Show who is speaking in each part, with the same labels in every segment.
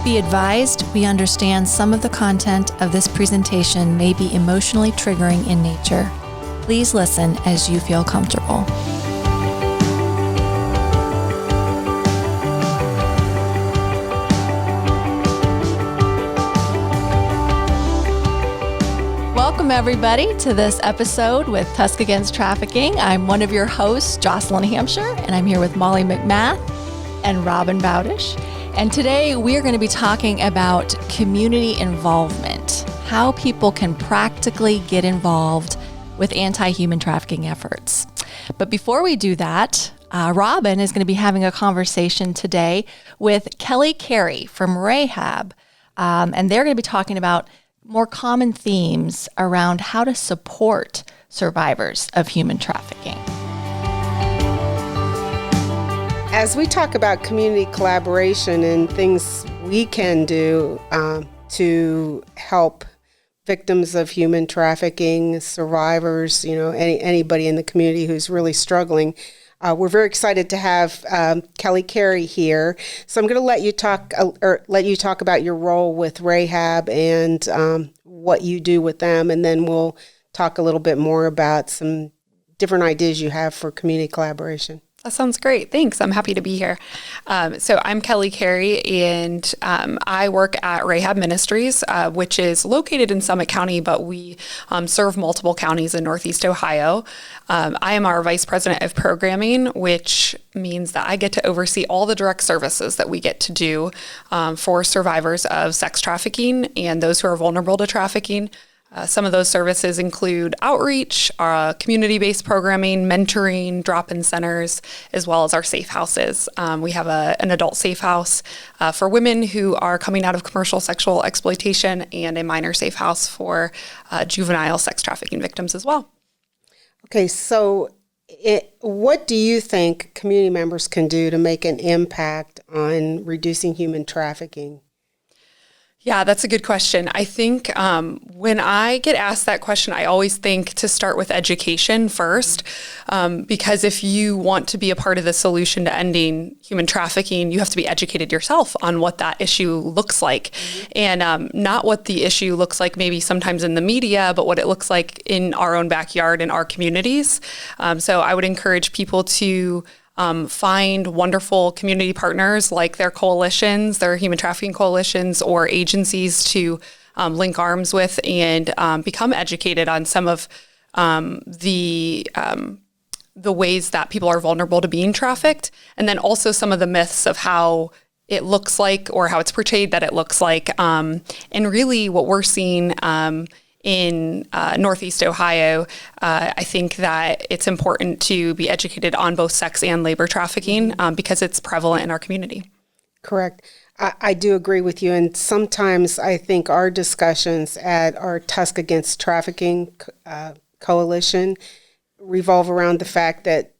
Speaker 1: Be advised, we understand some of the content of this presentation may be emotionally triggering in nature. Please listen as you feel comfortable. Welcome, everybody, to this episode with Tusc Against Trafficking. I'm one of your hosts, Jocelyn, and I'm here with Molly McMath and Robin Bowdish. And today we are going to be talking about community involvement, how people can practically get involved with anti-human trafficking efforts. But before we do that, Robin is going to be having a conversation today with Kelli Cary from Rahab, and they're going to be talking about more common themes around how to support survivors of human trafficking.
Speaker 2: As we talk about community collaboration and things we can do to help victims of human trafficking, survivors, anybody in the community who's really struggling, we're very excited to have Kelli Cary here. So I'm going to let you talk about your role with Rahab and what you do with them, and then we'll talk a little bit more about some different ideas you have for community collaboration.
Speaker 3: That sounds great. Thanks. I'm happy to be here. So I'm Kelli Cary, and I work at Rahab Ministries, which is located in Summit County, but we serve multiple counties in Northeast Ohio. I am our Vice President of Programming, which means that I get to oversee all the direct services that we get to do for survivors of sex trafficking and those who are vulnerable to trafficking. Some of those services include outreach, community-based programming, mentoring, drop-in centers, as well as our safe houses. We have an adult safe house for women who are coming out of commercial sexual exploitation, and a minor safe house for juvenile sex trafficking victims as well.
Speaker 2: Okay, so what do you think community members can do to make an impact on reducing human trafficking?
Speaker 3: Yeah, that's a good question. I think when I get asked that question, I always think to start with education first, because if you want to be a part of the solution to ending human trafficking, you have to be educated yourself on what that issue looks like, and not what the issue looks like maybe sometimes in the media, but what it looks like in our own backyard, in our communities. So I would encourage people to find wonderful community partners like their coalitions, their human trafficking coalitions, or agencies to link arms with and become educated on some of the ways that people are vulnerable to being trafficked, and then also some of the myths of how it looks like or how it's portrayed that it looks like. And really what we're seeing in Northeast Ohio, I think that it's important to be educated on both sex and labor trafficking because it's prevalent in our community.
Speaker 2: Correct. I do agree with you. And sometimes I think our discussions at our Tusc Against Trafficking coalition revolve around the fact that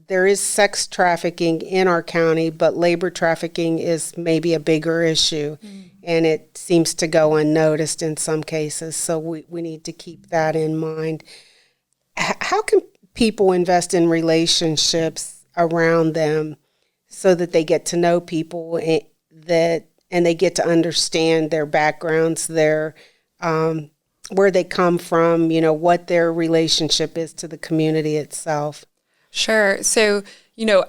Speaker 2: there is sex trafficking in our county, but labor trafficking is maybe a bigger issue. And it seems to go unnoticed in some cases. So we need to keep that in mind. How can people invest in relationships around them so that they get to know people and they get to understand their backgrounds, their where they come from, what their relationship is to the community itself?
Speaker 3: Sure. So,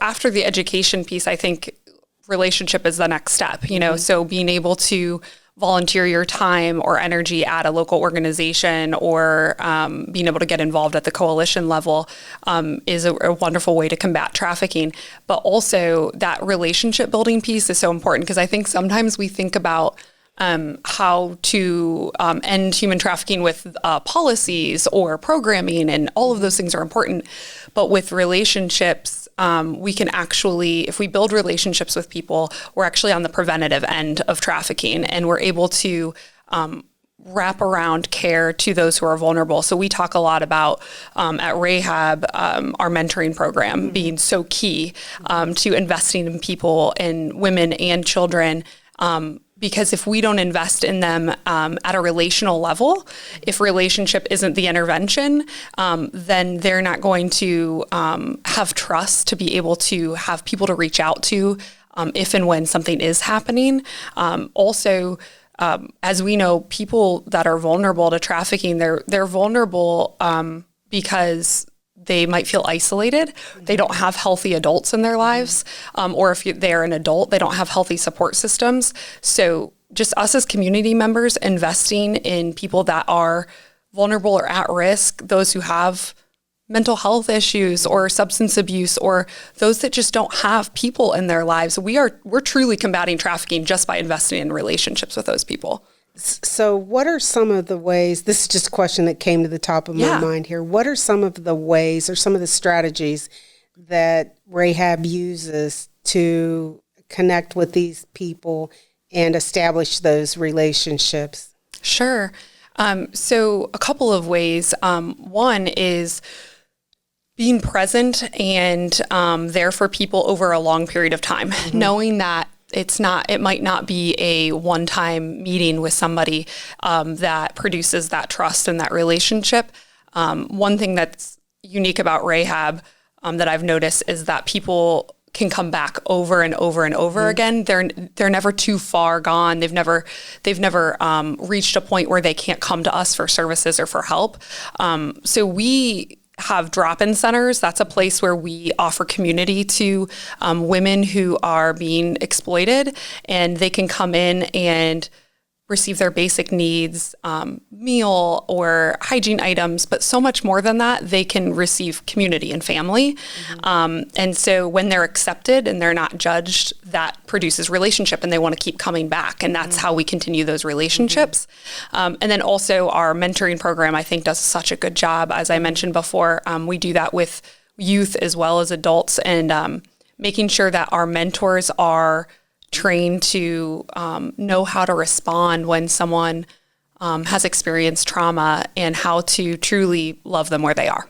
Speaker 3: after the education piece, I think relationship is the next step, so being able to volunteer your time or energy at a local organization or being able to get involved at the coalition level is a wonderful way to combat trafficking. But also that relationship building piece is so important because I think sometimes we think about how to end human trafficking with policies or programming, and all of those things are important. But with relationships, we can actually, if we build relationships with people, we're actually on the preventative end of trafficking, and we're able to wrap around care to those who are vulnerable. So we talk a lot about at Rahab, our mentoring program being so key to investing in people, in women and children, because if we don't invest in them at a relational level, if relationship isn't the intervention, then they're not going to have trust to be able to have people to reach out to if and when something is happening. Also, as we know, people that are vulnerable to trafficking, they're vulnerable because they might feel isolated. They don't have healthy adults in their lives. Or if they're an adult, they don't have healthy support systems. So just us as community members investing in people that are vulnerable or at risk, those who have mental health issues or substance abuse, or those that just don't have people in their lives. We're truly combating trafficking just by investing in relationships with those people.
Speaker 2: So what are some of the ways, this is just a question that came to the top of my mind here. What are some of the ways or some of the strategies that Rahab uses to connect with these people and establish those relationships?
Speaker 3: Sure. So a couple of ways. One is being present and there for people over a long period of time, knowing that it might not be a one-time meeting with somebody that produces that trust and that relationship. One thing that's unique about Rahab that I've noticed is that people can come back over and over and over again. They're never too far gone. They've never reached a point where they can't come to us for services or for help. So we have drop-in centers. That's a place where we offer community to women who are being exploited, and they can come in and receive their basic needs, meal or hygiene items, but so much more than that, they can receive community and family. And so when they're accepted and they're not judged, that produces relationship and they want to keep coming back. And that's how we continue those relationships. And then also our mentoring program, I think, does such a good job. As I mentioned before, we do that with youth as well as adults, and making sure that our mentors are trained to know how to respond when someone has experienced trauma and how to truly love them where they are.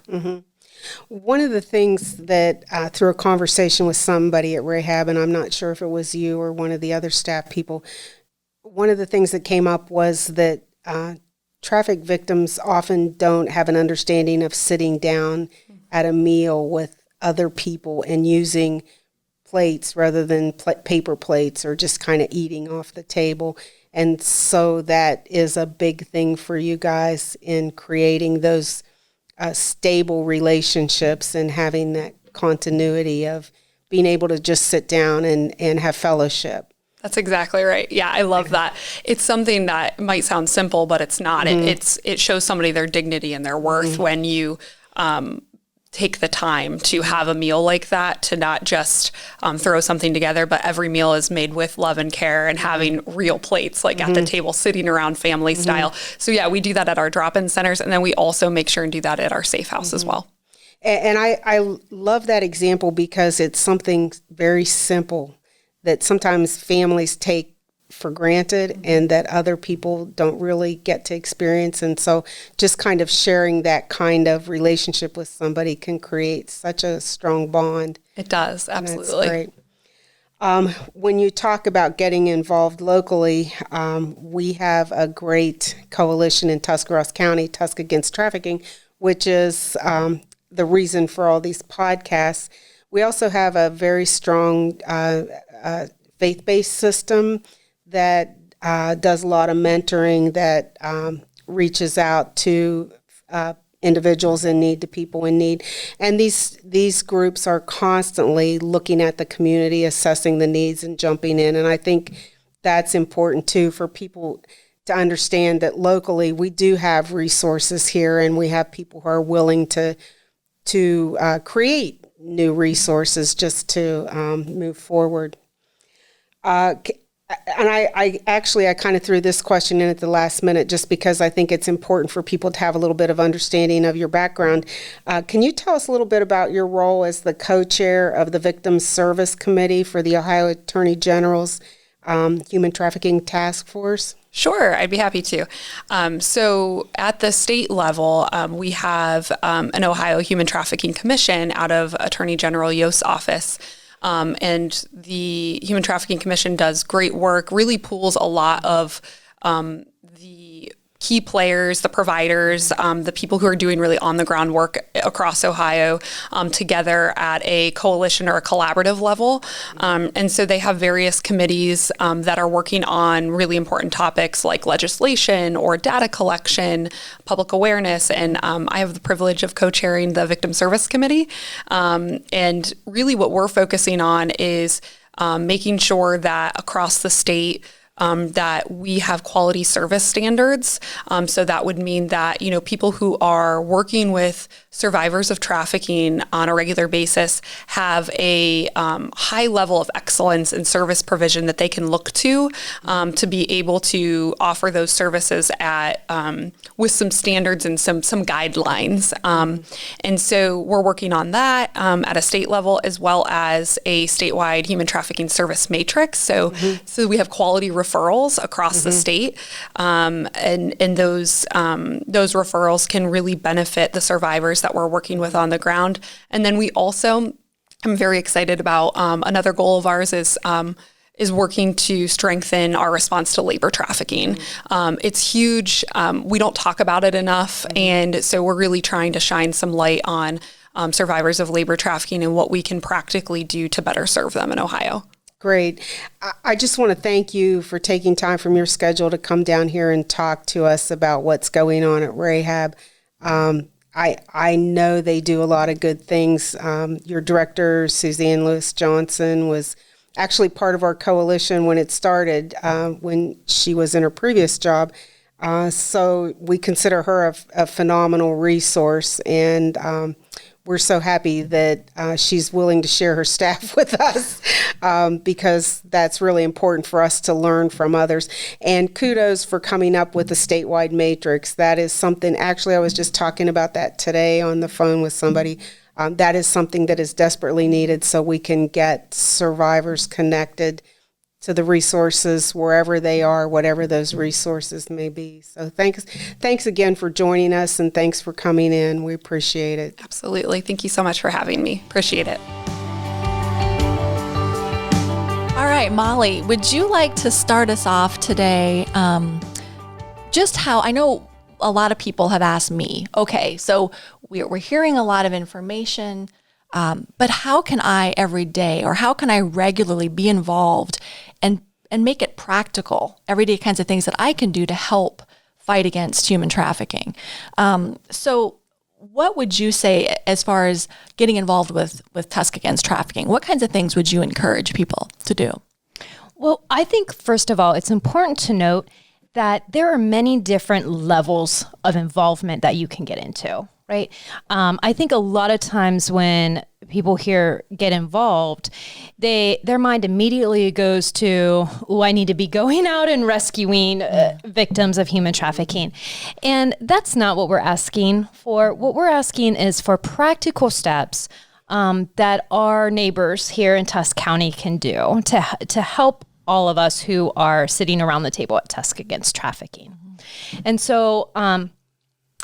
Speaker 2: One of the things that through a conversation with somebody at Rahab, and I'm not sure if it was you or one of the other staff people, one of the things that came up was that traffic victims often don't have an understanding of sitting down at a meal with other people and using plates rather than paper plates, or just kind of eating off the table. And so that is a big thing for you guys in creating those stable relationships and having that continuity of being able to just sit down and have fellowship.
Speaker 3: That's exactly right. Yeah, I love that. It's something that might sound simple, but it's not. It shows somebody their dignity and their worth when you take the time to have a meal like that, to not just throw something together, but every meal is made with love and care and having real plates, like at the table, sitting around family style. So yeah, we do that at our drop-in centers. And then we also make sure and do that at our safe house as well.
Speaker 2: And I love that example because it's something very simple that sometimes families take for granted and that other people don't really get to experience. And so just kind of sharing that kind of relationship with somebody can create such a strong bond.
Speaker 3: It does, absolutely.
Speaker 2: That's great. When you talk about getting involved locally, we have a great coalition in Tuscarawas County, Tusc Against Trafficking, which is the reason for all these podcasts. We also have a very strong faith-based system that does a lot of mentoring, that reaches out to individuals in need, to people in need. And these groups are constantly looking at the community, assessing the needs and jumping in. And I think that's important too for people to understand that locally we do have resources here, and we have people who are willing to create new resources just to move forward. And I kind of threw this question in at the last minute just because I think it's important for people to have a little bit of understanding of your background. Can you tell us a little bit about your role as the co-chair of the Victims Service Committee for the Ohio Attorney General's Human Trafficking Task Force?
Speaker 3: Sure, I'd be happy to. So at the state level, we have an Ohio Human Trafficking Commission out of Attorney General Yost's office. And the Human Trafficking Commission does great work, really pulls a lot of the key players, the providers, the people who are doing really on the ground work across Ohio together at a coalition or a collaborative level. And so they have various committees that are working on really important topics like legislation or data collection, public awareness. And I have the privilege of co-chairing the Victim Service Committee. And really what we're focusing on is making sure that across the state, that we have quality service standards. So that would mean that, people who are working with survivors of trafficking on a regular basis have a high level of excellence in service provision that they can look to be able to offer those services at with some standards and some guidelines. And so we're working on that at a state level as well as a statewide human trafficking service matrix. So we have quality referrals across the state, and those referrals can really benefit the survivors that we're working with on the ground. And then we also, I'm very excited about another goal of ours is working to strengthen our response to labor trafficking. It's huge. We don't talk about it enough, and so we're really trying to shine some light on survivors of labor trafficking and what we can practically do to better serve them in Ohio.
Speaker 2: Great. I just want to thank you for taking time from your schedule to come down here and talk to us about what's going on at Rahab. I know they do a lot of good things. Your director, Suzanne Lewis Johnson, was actually part of our coalition when it started, when she was in her previous job. So we consider her a phenomenal resource, and we're so happy that she's willing to share her staff with us, because that's really important for us to learn from others. And kudos for coming up with a statewide matrix. That is something, actually, I was just talking about that today on the phone with somebody. That is something that is desperately needed so we can get survivors connected to the resources wherever they are, whatever those resources may be. So thanks again for joining us, and thanks for coming in. We appreciate it.
Speaker 3: Absolutely. Thank you so much for having me. Appreciate it.
Speaker 1: All right, Molly, would you like to start us off today? Just how, I know a lot of people have asked me, okay, so we're hearing a lot of information, but how can I every day, or how can I regularly be involved and make it practical, everyday kinds of things that I can do to help fight against human trafficking? So what would you say as far as getting involved with Tusc Against Trafficking? What kinds of things would you encourage people to do?
Speaker 4: Well, I think, first of all, it's important to note that there are many different levels of involvement that you can get into, right? I think a lot of times when people here get involved, their mind immediately goes to, I need to be going out and rescuing victims of human trafficking. And that's not what we're asking for. What we're asking is for practical steps that our neighbors here in Tusc County can do to help all of us who are sitting around the table at Tusc Against Trafficking. And so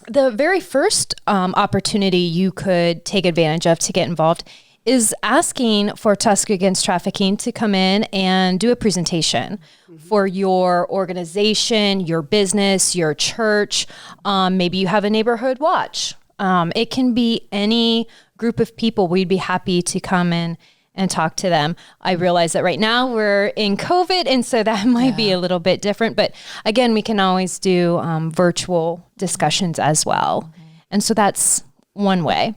Speaker 4: the very first opportunity you could take advantage of to get involved is asking for Tusc Against Trafficking to come in and do a presentation for your organization, your business, your church. Maybe you have a neighborhood watch. It can be any group of people. We'd be happy to come in and talk to them. I realize that right now we're in COVID, and so that might be a little bit different. But again, we can always do virtual discussions as well. And so that's one way.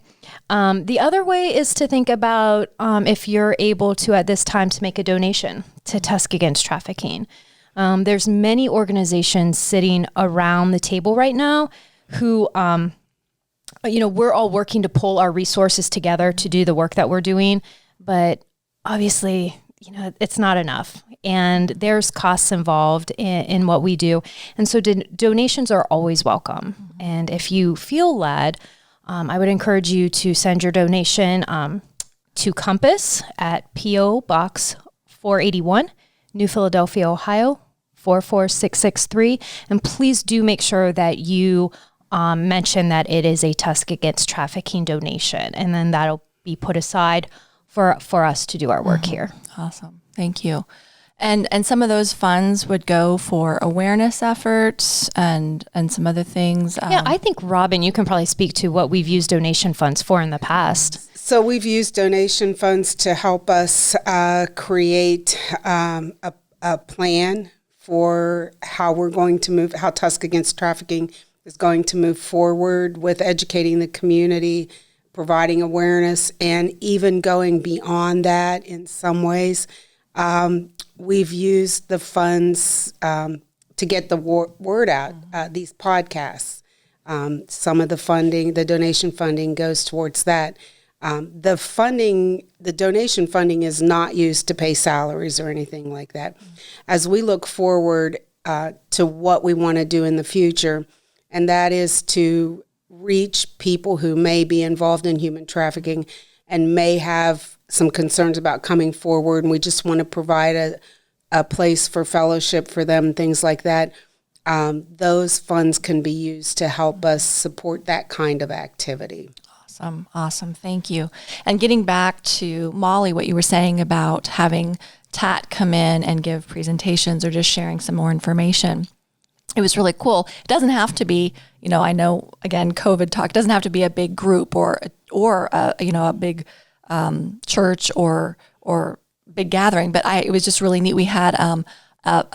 Speaker 4: The other way is to think about if you're able to, at this time, to make a donation to Tusc Against Trafficking. There's many organizations sitting around the table right now who, we're all working to pull our resources together to do the work that we're doing. But obviously, it's not enough. And there's costs involved in what we do. And so donations are always welcome. And if you feel led, I would encourage you to send your donation to Compass at P.O. Box 481, New Philadelphia, Ohio, 44663. And please do make sure that you mention that it is a Tusc Against Trafficking donation. And then that'll be put aside for us to do our work here.
Speaker 1: Awesome. Thank you. And some of those funds would go for awareness efforts and some other things.
Speaker 4: Yeah, I think, Robin, you can probably speak to what we've used donation funds for in the past.
Speaker 2: So we've used donation funds to help us create a plan for how we're going to move, how Tusc Against Trafficking is going to move forward with educating the community, providing awareness, and even going beyond that in some ways. We've used the funds to get the word out, these podcasts. Some of the funding, the donation funding goes towards that. The donation funding is not used to pay salaries or anything like that. As we look forward to what we want to do in the future, and that is to reach people who may be involved in human trafficking and may have some concerns about coming forward, and we just want to provide a place for fellowship for them, things like that. Those funds can be used to help us support that kind of activity.
Speaker 1: Awesome. Thank you. And getting back to Molly, what you were saying about having TAT come in and give presentations or just sharing some more information. It was really cool. It doesn't have to be, I know, again, COVID talk, it doesn't have to be a big group or a big church or big gathering, but it was just really neat. We had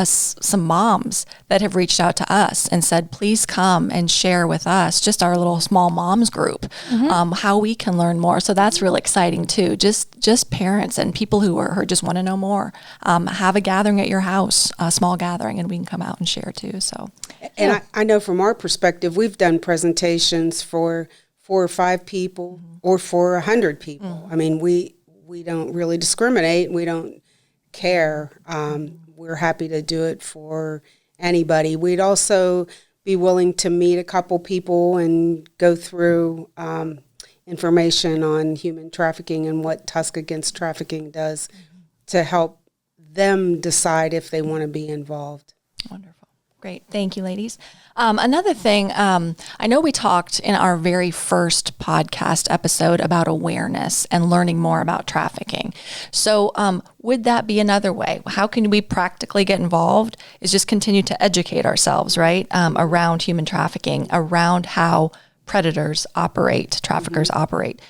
Speaker 1: some moms that have reached out to us and said, please come and share with us, just our little small moms group, how we can learn more. So that's really exciting too. Just parents and people who just want to know more. Have a gathering at your house, a small gathering, and we can come out and share too. So,
Speaker 2: and I know from our perspective, we've done presentations for 4 or 5 people or for 100 people. I mean, we don't really discriminate. We don't care. We're happy to do it for anybody. We'd also be willing to meet a couple people and go through information on human trafficking and what Tusc Against Trafficking does to help them decide if they want to be involved.
Speaker 1: Wonderful. Great. Thank you, ladies. Another thing, I know we talked in our very first podcast episode about awareness and learning more about trafficking. So would that be another way? How can we practically get involved? Is just continue to educate ourselves, right, around human trafficking, around how predators operate, traffickers operate.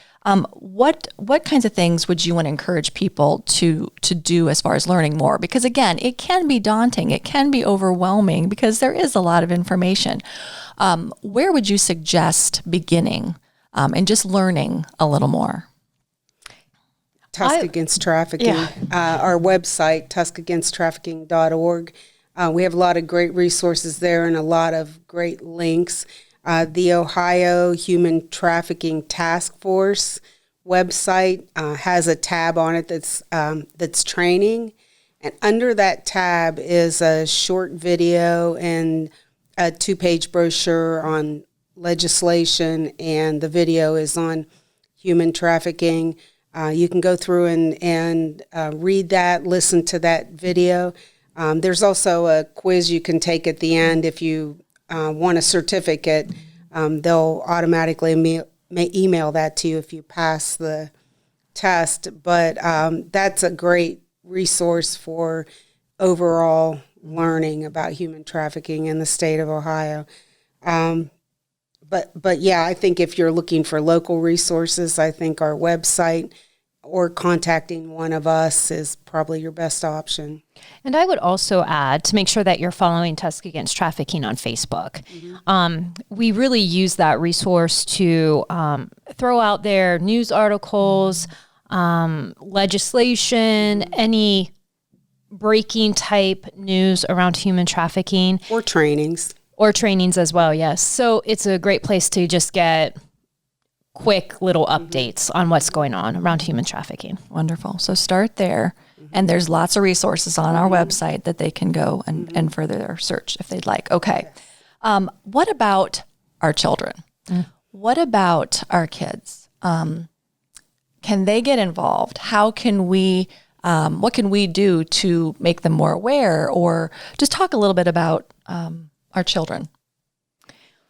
Speaker 1: What kinds of things would you want to encourage people to do as far as learning more? Because again, it can be daunting. It can be overwhelming because there is a lot of information. Where would you suggest beginning and just learning a little more?
Speaker 2: Tusc Against Trafficking, our website, tuscagainsttrafficking.org. We have a lot of great resources there and a lot of great links. The Ohio Human Trafficking Task Force website has a tab on it that's training, and under that tab is a short video and a 2-page brochure on legislation, and the video is on human trafficking. You can go through and read that, listen to that video. There's also a quiz you can take at the end if you want a certificate. They'll automatically email that to you if you pass the test. But that's a great resource for overall learning about human trafficking in the state of Ohio. But yeah, I think if you're looking for local resources, I think our website or contacting one of us is probably your best option.
Speaker 4: And I would also add to make sure that you're following Tusc Against Trafficking on Facebook. We really use that resource to throw out there news articles, legislation, any breaking type news around human trafficking.
Speaker 2: Or trainings.
Speaker 4: Or trainings as well, yes. So it's a great place to just get quick little updates on what's going on around human trafficking.
Speaker 1: Wonderful. So start there. And there's lots of resources on our website that they can go and further their search if they'd like. Okay. What about our children? What about our kids? Can they get involved? How can we, what can we do to make them more aware, or just talk a little bit about our children?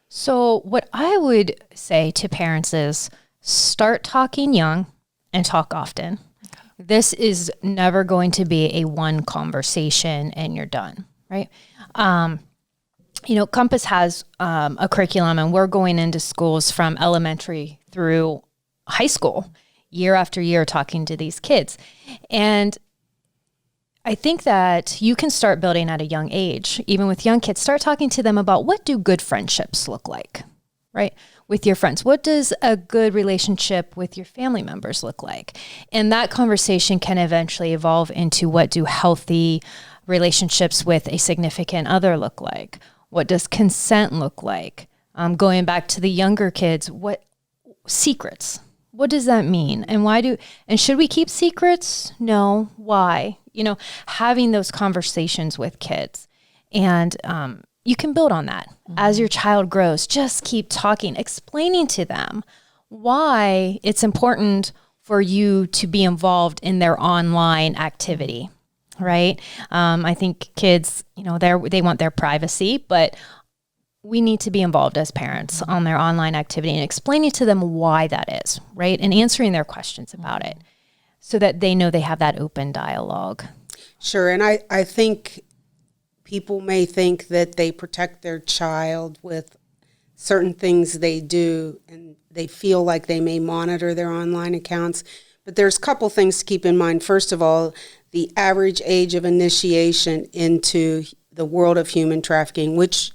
Speaker 4: So what I would say to parents is start talking young and talk often. This is never going to be a one conversation and you're done, right? Compass has a curriculum, and we're going into schools from elementary through high school year after year talking to these kids. And I think that you can start building at a young age, even with young kids. Start talking to them about, what do good friendships look like, right? With your friends. What does a good relationship with your family members look like? And that conversation can eventually evolve into, what do healthy relationships with a significant other look like? What does consent look like? Going back to the younger kids, what secrets? What does that mean? And should we keep secrets? No. Why? Having those conversations with kids. And you can build on that. As your child grows, just keep talking, explaining to them why it's important for you to be involved in their online activity, right? I think kids, they want their privacy, but we need to be involved as parents on their online activity and explaining to them why that is, right? And answering their questions about it so that they know they have that open dialogue.
Speaker 2: Sure. And I think people may think that they protect their child with certain things they do, and they feel like they may monitor their online accounts. But there's a couple things to keep in mind. First of all, the average age of initiation into the world of human trafficking, which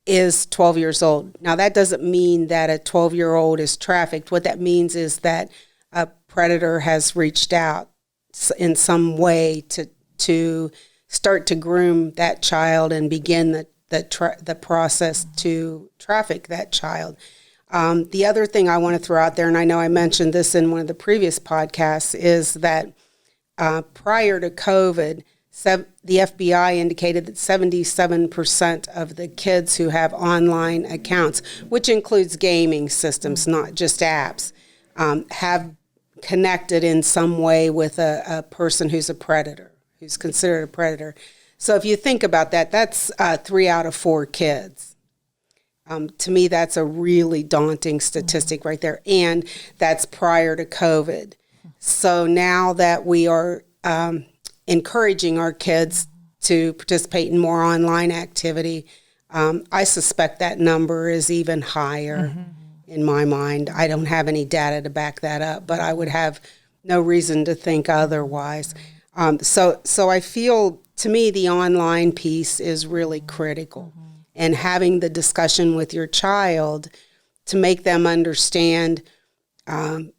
Speaker 2: is 12 years old. Now, that doesn't mean that a 12-year-old is trafficked. What that means is that a predator has reached out in some way to start to groom that child and begin the process to traffic that child. The other thing I want to throw out there, and I know I mentioned this in one of the previous podcasts, is that prior to COVID, the FBI indicated that 77% of the kids who have online accounts, which includes gaming systems, not just apps, have connected in some way with a person who's a predator, who's considered a predator. So if you think about that, that's 3 out of 4 kids. To me, that's a really daunting statistic right there. And that's prior to COVID. So now that we are encouraging our kids to participate in more online activity, I suspect that number is even higher in my mind. I don't have any data to back that up, but I would have no reason to think otherwise. So I feel, to me, the online piece is really critical. And having the discussion with your child to make them understand the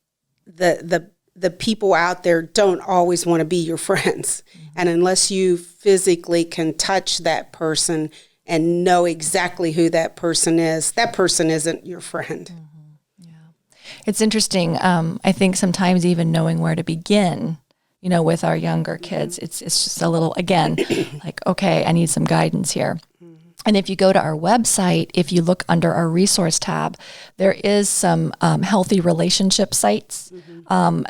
Speaker 2: people out there don't always want to be your friends. And unless you physically can touch that person and know exactly who that person isn't your friend.
Speaker 1: Yeah. It's interesting. I think sometimes even knowing where to begin, with our younger kids, it's just a little, again, like, okay, I need some guidance here. And if you go to our website, if you look under our resource tab, there is some healthy relationship sites.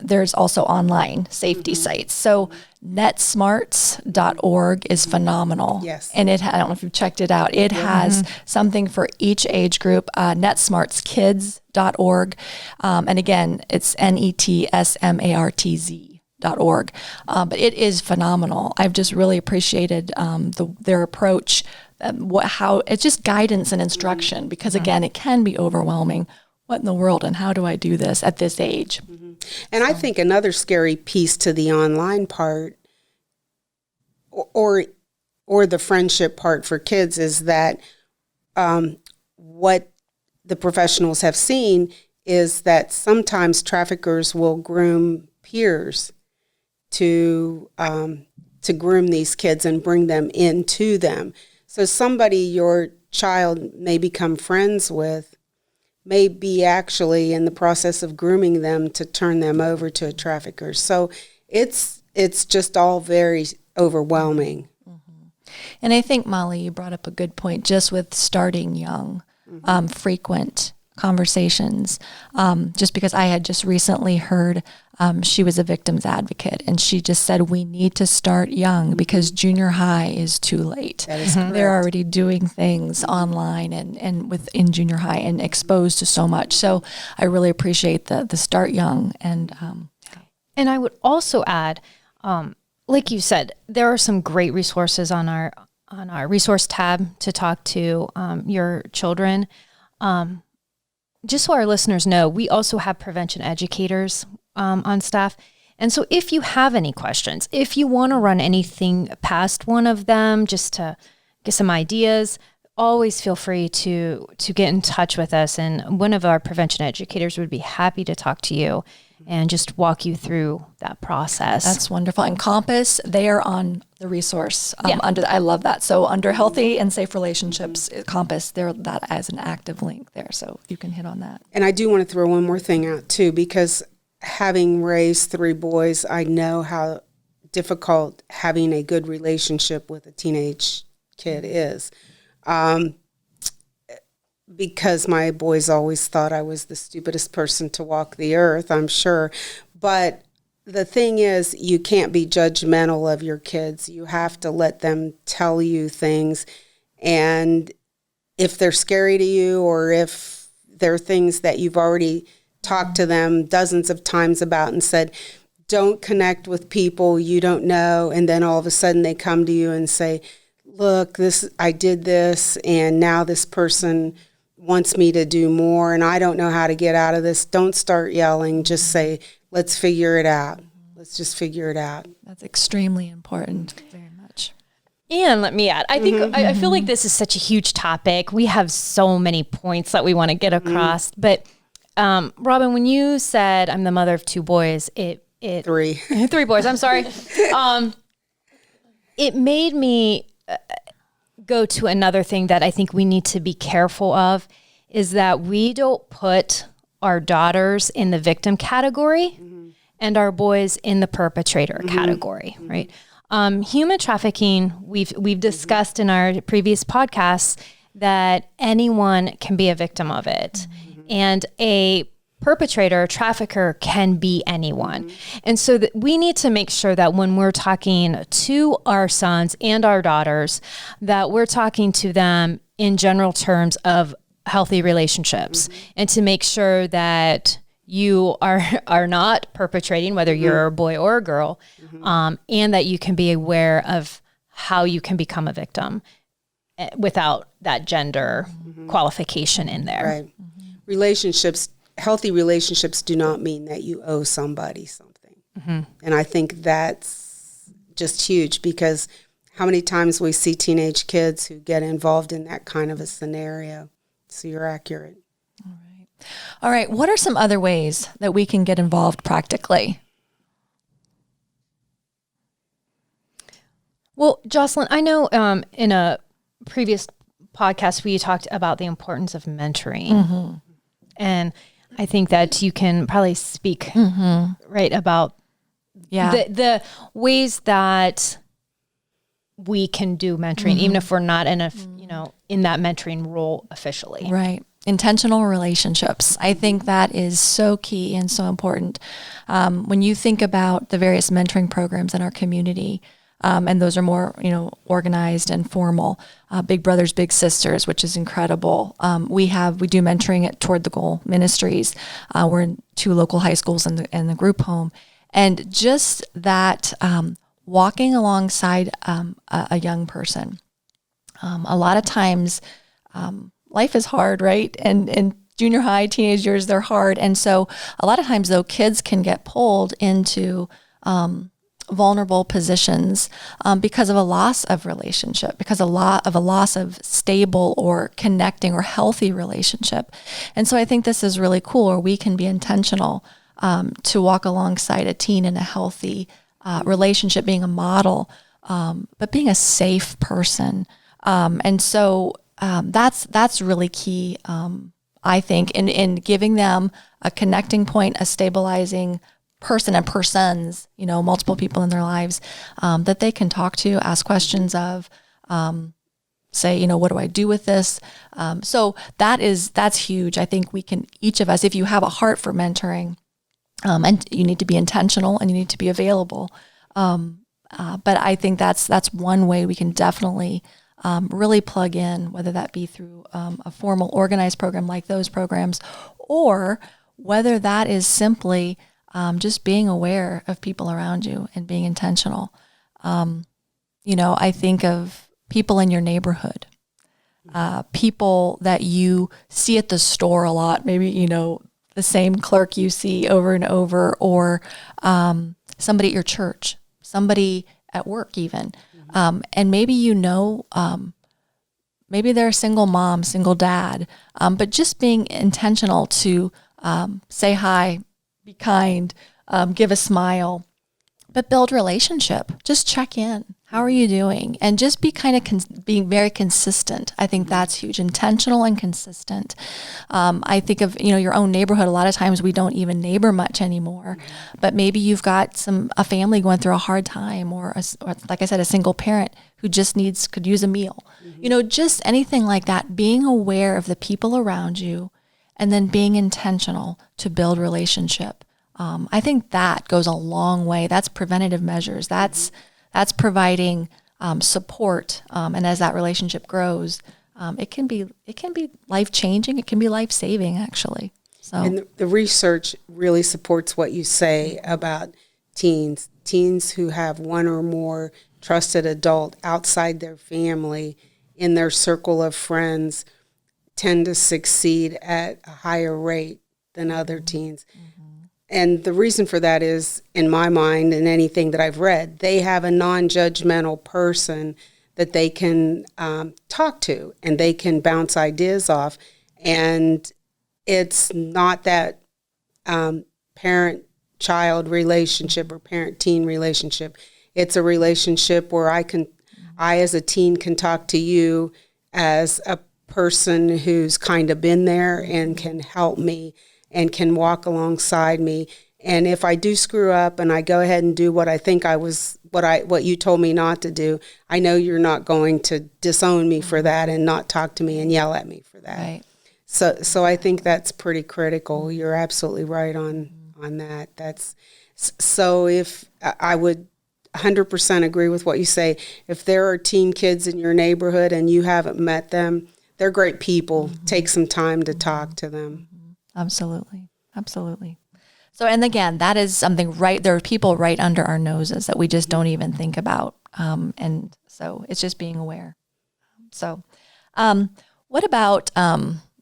Speaker 1: There's also online safety sites. So netsmarts.org is phenomenal.
Speaker 2: Yes.
Speaker 1: And I don't know if you've checked it out. It has something for each age group, netsmartskids.org. And again, it's netsmartz.org. But it is phenomenal. I've just really appreciated their approach. How it's just guidance and instruction, because again, it can be overwhelming. What in the world, and how do I do this at this age?
Speaker 2: And I think another scary piece to the online part, or the friendship part for kids, is that what the professionals have seen is that sometimes traffickers will groom peers to groom these kids and bring them into them. So somebody your child may become friends with may be actually in the process of grooming them to turn them over to a trafficker. So it's just all very overwhelming.
Speaker 1: And I think, Molly, you brought up a good point, just with starting young, frequent conversations. Just because I had just recently heard she was a victim's advocate, and she just said we need to start young because junior high is too late.
Speaker 2: That is correct.
Speaker 1: They're already doing things online and within junior high and exposed to so much. So I really appreciate the start young and
Speaker 4: And I would also add, like you said, there are some great resources on our resource tab to talk to your children. Just so our listeners know, we also have prevention educators on staff. And so if you have any questions, if you want to run anything past one of them, just to get some ideas, always feel free to get in touch with us. And one of our prevention educators would be happy to talk to you and just walk you through that process.
Speaker 1: That's wonderful. And Compass, they are on the resource I love that. So under healthy and safe relationships, Compass, they're that as an active link there. So you can hit on that.
Speaker 2: And I do want to throw one more thing out too, because having raised 3 boys, I know how difficult having a good relationship with a teenage kid is. Because my boys always thought I was the stupidest person to walk the earth, I'm sure. But the thing is, you can't be judgmental of your kids. You have to let them tell you things. And if they're scary to you, or if they're things that you've already talked to them dozens of times about and said, don't connect with people you don't know, and then all of a sudden they come to you and say, look, I did this, and now this person wants me to do more, and I don't know how to get out of this. Don't start yelling. Just say, let's figure it out. Let's just figure it out.
Speaker 1: That's extremely important. Very much.
Speaker 4: And let me add, I think I feel like this is such a huge topic. We have so many points that we want to get across. But Robin, when you said I'm the mother of 2 boys, it
Speaker 2: 3.
Speaker 4: 3 boys. I'm sorry. It made me go to another thing that I think we need to be careful of, is that we don't put our daughters in the victim category and our boys in the perpetrator category, right? Human trafficking, we've discussed in our previous podcasts that anyone can be a victim of it. And a perpetrator, trafficker can be anyone. And so that we need to make sure that when we're talking to our sons and our daughters, that we're talking to them in general terms of healthy relationships, and to make sure that you are not perpetrating, whether you're a boy or a girl, and that you can be aware of how you can become a victim without that gender qualification in there.
Speaker 2: Right. Healthy relationships do not mean that you owe somebody something. And I think that's just huge, because how many times we see teenage kids who get involved in that kind of a scenario. So you're accurate.
Speaker 1: All right. What are some other ways that we can get involved practically?
Speaker 4: Well, Jocelyn, I know in a previous podcast we talked about the importance of mentoring. And I think that you can probably speak right about the ways that we can do mentoring, even if we're not in in that mentoring role officially.
Speaker 1: Right. Intentional relationships. I think that is so key and so important. When you think about the various mentoring programs in our community, and those are more, organized and formal. Big Brothers, Big Sisters, which is incredible. We do mentoring at Toward the Goal Ministries. We're in 2 local high schools and the group home, and just that walking alongside a young person. A lot of times, life is hard, right? And junior high, teenage years, they're hard, and so a lot of times, though, kids can get pulled into vulnerable positions because of a loss of relationship, because of a loss of stable or connecting or healthy relationship. And so I think this is really cool, where we can be intentional to walk alongside a teen in a healthy relationship, being a model, but being a safe person. And so that's really key, I think, in giving them a connecting point, a stabilizing person and persons, multiple people in their lives, that they can talk to, ask questions of, say, what do I do with this? So that's huge. I think we can, each of us, if you have a heart for mentoring, and you need to be intentional and you need to be available. But I think that's one way we can definitely really plug in, whether that be through a formal organized program like those programs, or whether that is simply just being aware of people around you and being intentional. I think of people in your neighborhood, people that you see at the store a lot, maybe, the same clerk you see over and over, or somebody at your church, somebody at work even. And maybe maybe they're a single mom, single dad, but just being intentional to say hi, be kind, give a smile, but build relationship. Just check in. How are you doing? And just be kind of being very consistent. I think that's huge. Intentional and consistent. I think of, your own neighborhood. A lot of times we don't even neighbor much anymore, but maybe you've got a family going through a hard time, or like I said, a single parent who just could use a meal. Just anything like that. Being aware of the people around you, and then being intentional to build relationship. I think that goes a long way. That's preventative measures. That's providing support, and as that relationship grows, it can be life-changing. It can be life-saving, actually. So,
Speaker 2: and the research really supports what you say about teens who have one or more trusted adult outside their family in their circle of friends tend to succeed at a higher rate than other teens. And the reason for that is, in my mind, and anything that I've read, they have a non-judgmental person that they can talk to, and they can bounce ideas off. And it's not that parent-child relationship or parent-teen relationship. It's a relationship where I as a teen can talk to you as a person who's kind of been there and can help me and can walk alongside me. And if I do screw up and I go ahead and do what I think what you told me not to do, I know you're not going to disown me for that and not talk to me and yell at me for that.
Speaker 1: right.
Speaker 2: So I think that's pretty critical. You're absolutely right on that. So if I would 100% agree with what you say. If there are teen kids in your neighborhood and you haven't met them, they're great people. Take some time to talk to them.
Speaker 1: Absolutely. So, and again, that is something there are people right under our noses that we just don't even think about. And so it's just being aware. So, what about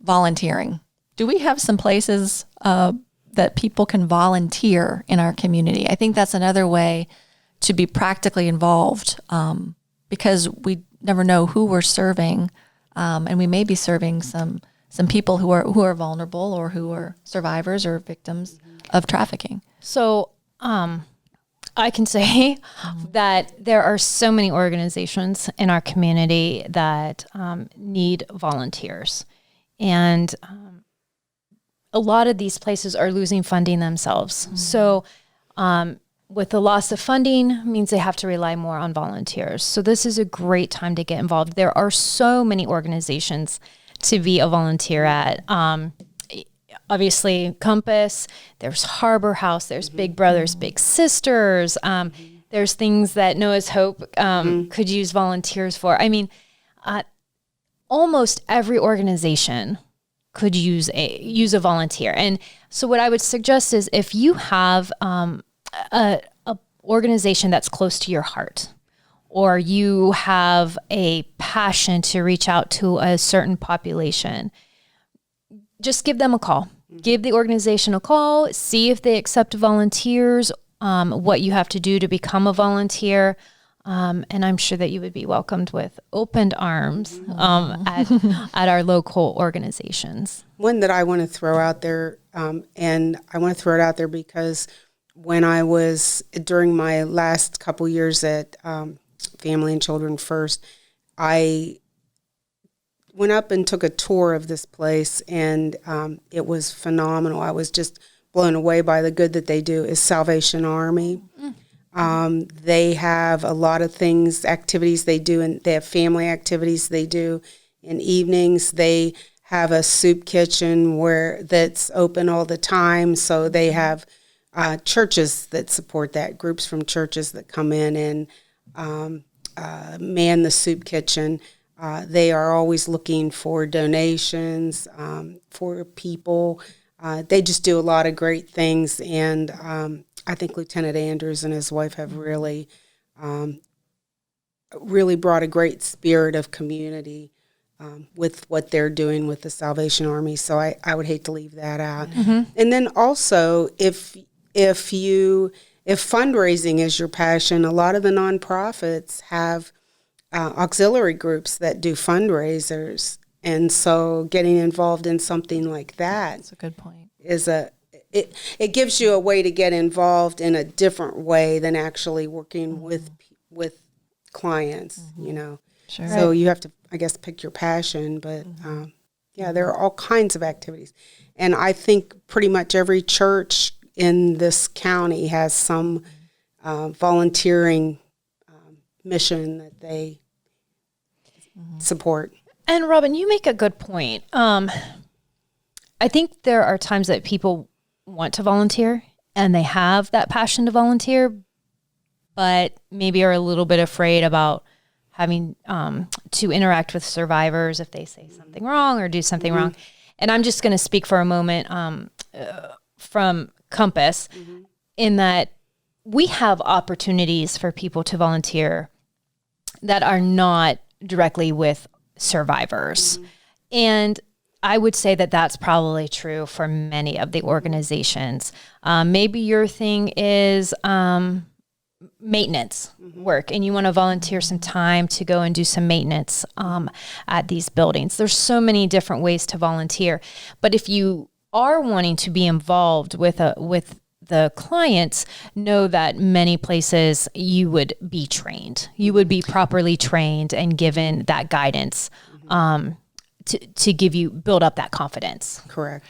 Speaker 1: volunteering? Do we have some places that people can volunteer in our community? I think that's another way to be practically involved, because we never know who we're serving, and we may be serving some people who are vulnerable, or who are survivors or victims of trafficking.
Speaker 4: So I can say that there are so many organizations in our community that need volunteers. And a lot of these places are losing funding themselves. So with the loss of funding means they have to rely more on volunteers. So this is a great time to get involved. There are so many organizations to be a volunteer at. Obviously, Compass, there's Harbor House, there's Big Brothers, Big Sisters. There's things that Noah's Hope could use volunteers for. I mean, almost every organization could use a volunteer. And so what I would suggest is, if you have a organization that's close to your heart, or you have a passion to reach out to a certain population, just give them a call. Give the organization a call, see if they accept volunteers, what you have to do to become a volunteer. And I'm sure that you would be welcomed with open arms at our local organizations.
Speaker 2: One that I want to throw out there, and I want to throw it out there because when I was, during my last couple years at Family and Children First, I went up and took a tour of this place, and it was phenomenal. I was just blown away by the good that they do. Is Salvation Army. They have a lot of things, activities they do, and they have family activities they do in evenings. They have a soup kitchen that's open all the time, so they have churches that support that, groups from churches that come in and man the soup kitchen. They are always looking for donations for people. They just do a lot of great things, and I think Lieutenant Andrews and his wife have really brought a great spirit of community with what they're doing with the Salvation Army. So I would hate to leave that out. And then also, if fundraising is your passion, a lot of the nonprofits have auxiliary groups that do fundraisers. And so getting involved in something like
Speaker 1: That's a good point.
Speaker 2: It gives you a way to get involved in a different way than actually working with clients,
Speaker 1: Sure.
Speaker 2: So you have to, I guess, pick your passion. But there are all kinds of activities. And I think pretty much every church in this county has some volunteering mission that they support.
Speaker 4: And Robin, you make a good point. I think there are times that people want to volunteer and they have that passion to volunteer, but maybe are a little bit afraid about having to interact with survivors if they say something wrong or do something wrong. And I'm just going to speak for a moment from Compass in that we have opportunities for people to volunteer that are not directly with survivors. And I would say that that's probably true for many of the organizations. Maybe your thing is maintenance work and you want to volunteer some time to go and do some maintenance at these buildings. There's so many different ways to volunteer. But if you are wanting to be involved with the clients, know that many places you would be trained. You would be properly trained and given that guidance to build up that confidence.
Speaker 2: Correct.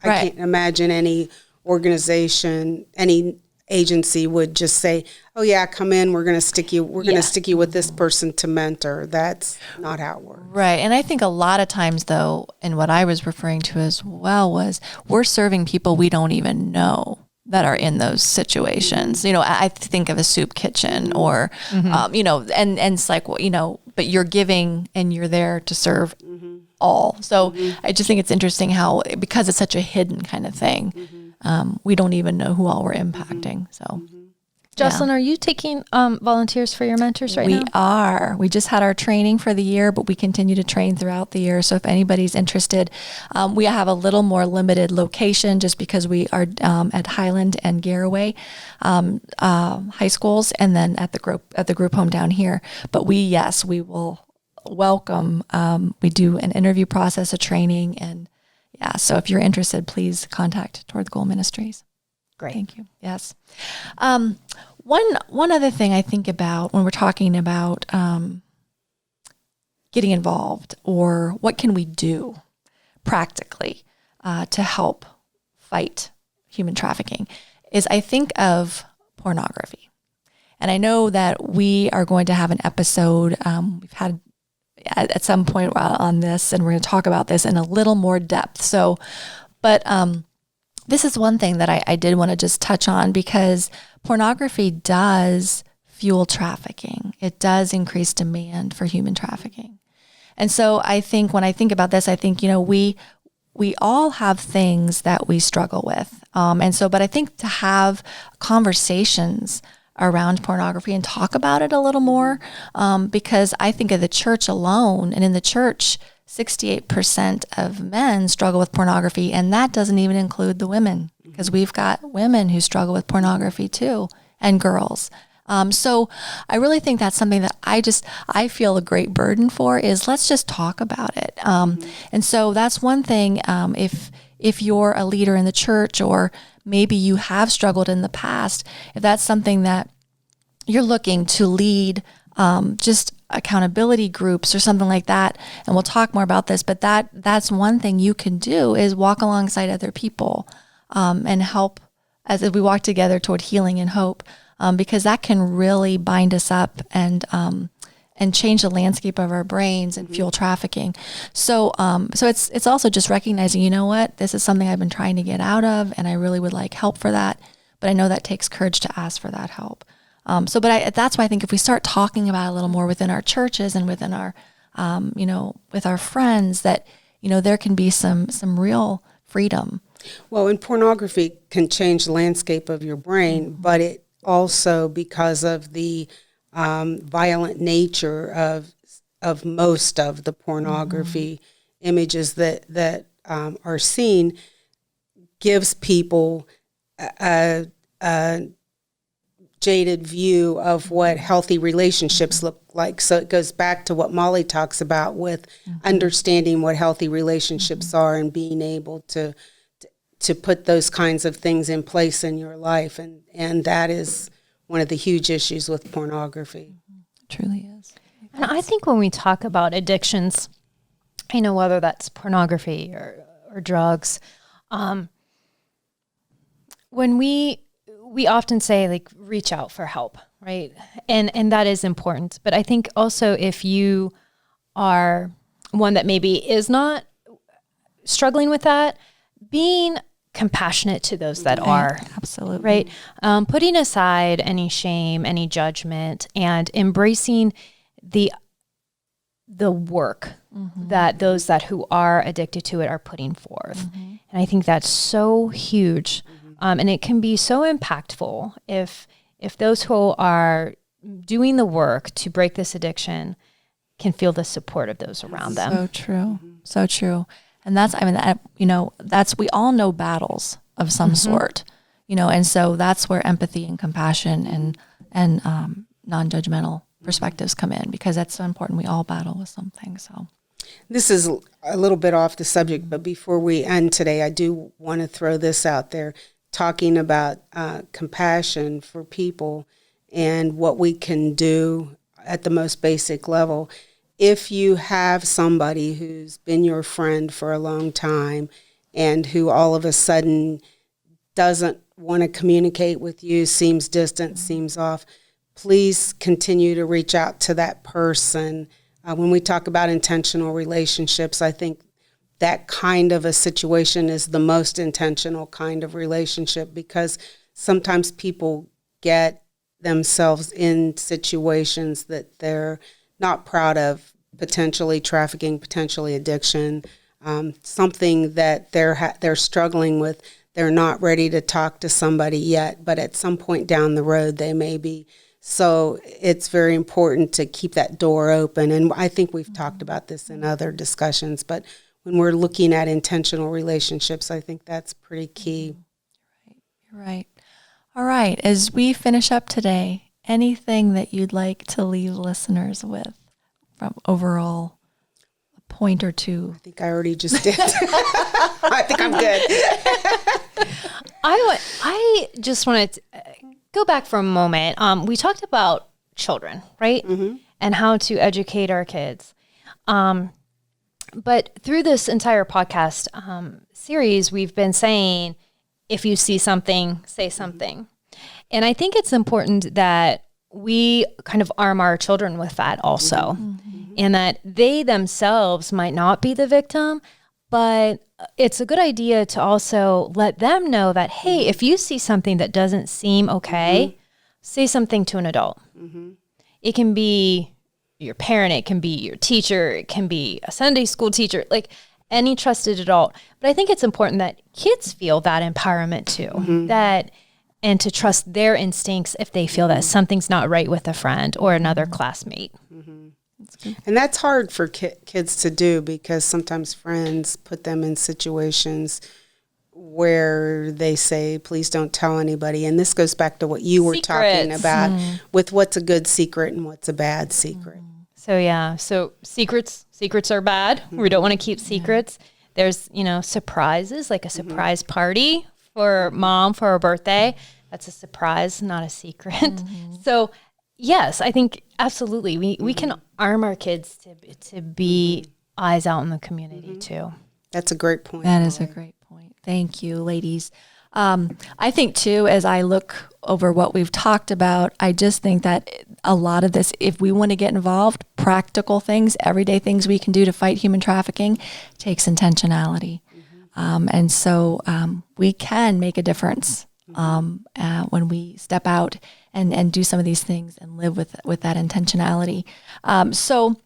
Speaker 2: I can't imagine any organization, any agency would just say, "Oh yeah, come in. We're going to stick you. We're going to stick you with this person to mentor." That's not how it works.
Speaker 1: Right. And I think a lot of times, though, and what I was referring to as well was we're serving people we don't even know that are in those situations. I think of a soup kitchen or, and it's like, but you're giving and you're there to serve all. So I just think it's interesting how, because it's such a hidden kind of thing, we don't even know who all we're impacting. So,
Speaker 4: Jocelyn, are you taking volunteers for your mentors right now?
Speaker 1: We are. We just had our training for the year, but we continue to train throughout the year. So if anybody's interested, we have a little more limited location just because we are at Highland and Garraway high schools, and then at the group home down here. But we will welcome. We do an interview process, a training, and so if you're interested, please contact Toward the Goal Ministries.
Speaker 4: Great.
Speaker 1: Thank you. Yes. One other thing I think about when we're talking about getting involved, or what can we do practically to help fight human trafficking, is I think of pornography. And I know that we are going to have an episode, we've had at some point on this, and we're going to talk about this in a little more depth. So, but this is one thing that I did want to just touch on, because pornography does fuel trafficking. It does increase demand for human trafficking. And so I think when I think about this, I think, we all have things that we struggle with. But I think to have conversations around pornography and talk about it a little more, because I think of the church alone, and in the church, 68% of men struggle with pornography, and that doesn't even include the women, because we've got women who struggle with pornography too, and girls. So I really think that's something that I feel a great burden for, is let's just talk about it. And so that's one thing, if you're a leader in the church, or maybe you have struggled in the past, if that's something that you're looking to lead, just accountability groups or something like that, and we'll talk more about this, but that's one thing you can do, is walk alongside other people and help as we walk together toward healing and hope, because that can really bind us up and change the landscape of our brains and fuel trafficking. So it's also just recognizing, this is something I've been trying to get out of, and I really would like help for that, but I know that takes courage to ask for that help. That's why I think if we start talking about it a little more within our churches and within our, with our friends, that, there can be some real freedom
Speaker 2: Well, and pornography can change the landscape of your brain, but it also, because of the violent nature of most of the pornography images that are seen, gives people a jaded view of what healthy relationships look like. So it goes back to what Molly talks about with understanding what healthy relationships are and being able to put those kinds of things in place in your life. And that is one of the huge issues with pornography.
Speaker 1: It truly is.
Speaker 4: And I think when we talk about addictions, whether that's pornography or drugs, when we often say, like, reach out for help, right? And that is important. But I think also, if you are one that maybe is not struggling with that, being compassionate to those that are.
Speaker 1: Absolutely.
Speaker 4: Right? Putting aside any shame, any judgment, and embracing the work that those who are addicted to it are putting forth. And I think that's so huge. And it can be so impactful if those who are doing the work to break this addiction can feel the support of those around them.
Speaker 1: So true. So true. And that's, we all know battles of some sort, and so that's where empathy and compassion and non-judgmental perspectives come in, because that's so important. We all battle with something. So
Speaker 2: this is a little bit off the subject, but before we end today, I do want to throw this out there, talking about compassion for people and what we can do at the most basic level. If you have somebody who's been your friend for a long time and who all of a sudden doesn't want to communicate with you, seems distant, seems off, please continue to reach out to that person. When we talk about intentional relationships, I think that kind of a situation is the most intentional kind of relationship, because sometimes people get themselves in situations that they're not proud of, potentially trafficking, potentially addiction, something that they're struggling with. They're not ready to talk to somebody yet, but at some point down the road they may be. So it's very important to keep that door open. And I think we've talked about this in other discussions, but when we're looking at intentional relationships, I think that's pretty key.
Speaker 1: You're right. All right. As we finish up today, anything that you'd like to leave listeners with from overall a point or two?
Speaker 2: I think I already just did. I think I'm good.
Speaker 4: I just want to go back for a moment. We talked about children, right? And how to educate our kids. But through this entire podcast series, we've been saying, if you see something, say something. And I think it's important that we kind of arm our children with that also. And that they themselves might not be the victim, but it's a good idea to also let them know that, hey, if you see something that doesn't seem okay, say something to an adult. It can be your parent, it can be your teacher, it can be a Sunday school teacher, like any trusted adult. But I think it's important that kids feel that empowerment too, and to trust their instincts if they feel that something's not right with a friend or another classmate.
Speaker 2: And that's hard for kids to do, because sometimes friends put them in situations where they say, please don't tell anybody. And this goes back to what you were talking about with what's a good secret and what's a bad secret.
Speaker 4: So secrets are bad. We don't want to keep secrets. There's, surprises, like a surprise party for mom for her birthday. That's a surprise, not a secret. So yes, I think absolutely we can arm our kids to be eyes out in the community too.
Speaker 2: That's a great point.
Speaker 1: That is a great point. Thank you, ladies. I think too, as I look over what we've talked about, I just think that a lot of this, if we want to get involved, practical things, everyday things we can do to fight human trafficking, takes intentionality. And so we can make a difference when we step out and do some of these things and live with that intentionality. So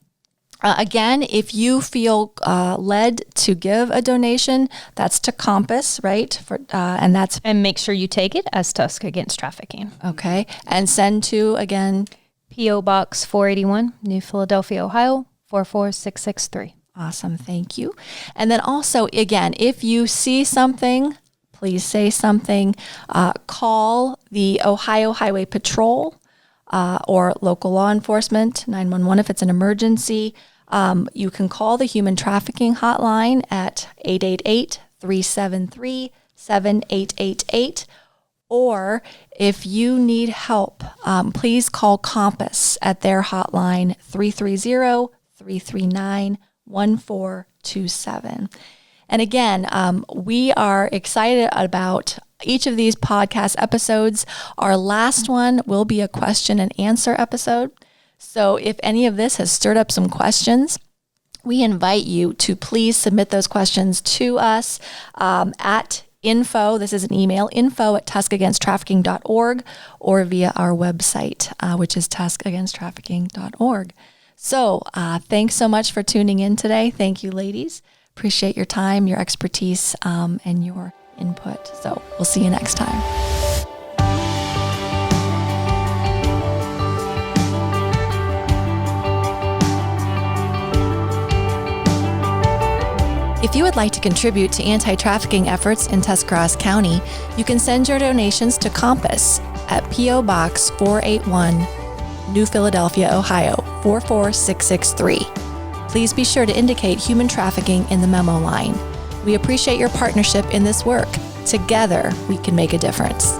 Speaker 1: Again, if you feel led to give a donation, that's to Compass, right?
Speaker 4: And make sure you take it as Tusc Against Trafficking.
Speaker 1: Okay. And send to, again,
Speaker 4: P.O. Box 481, New Philadelphia, Ohio, 44663.
Speaker 1: Awesome. Thank you. And then also, again, if you see something, please say something. Call the Ohio Highway Patrol or local law enforcement, 911 if it's an emergency. You can call the human trafficking hotline at 888-373-7888. Or if you need help, please call Compass at their hotline, 330-339-1427. And again, we are excited about each of these podcast episodes. Our last one will be a question and answer episode. So if any of this has stirred up some questions, we invite you to please submit those questions to us at info, this is an email, info@tuscagainsttrafficking.org, or via our website, which is tuscagainsttrafficking.org. So thanks so much for tuning in today. Thank you, ladies. Appreciate your time, your expertise, and your input. So we'll see you next time. If you would like to contribute to anti-trafficking efforts in Tuscarawas County, you can send your donations to Compass at P.O. Box 481, New Philadelphia, Ohio, 44663. Please be sure to indicate human trafficking in the memo line. We appreciate your partnership in this work. Together, we can make a difference.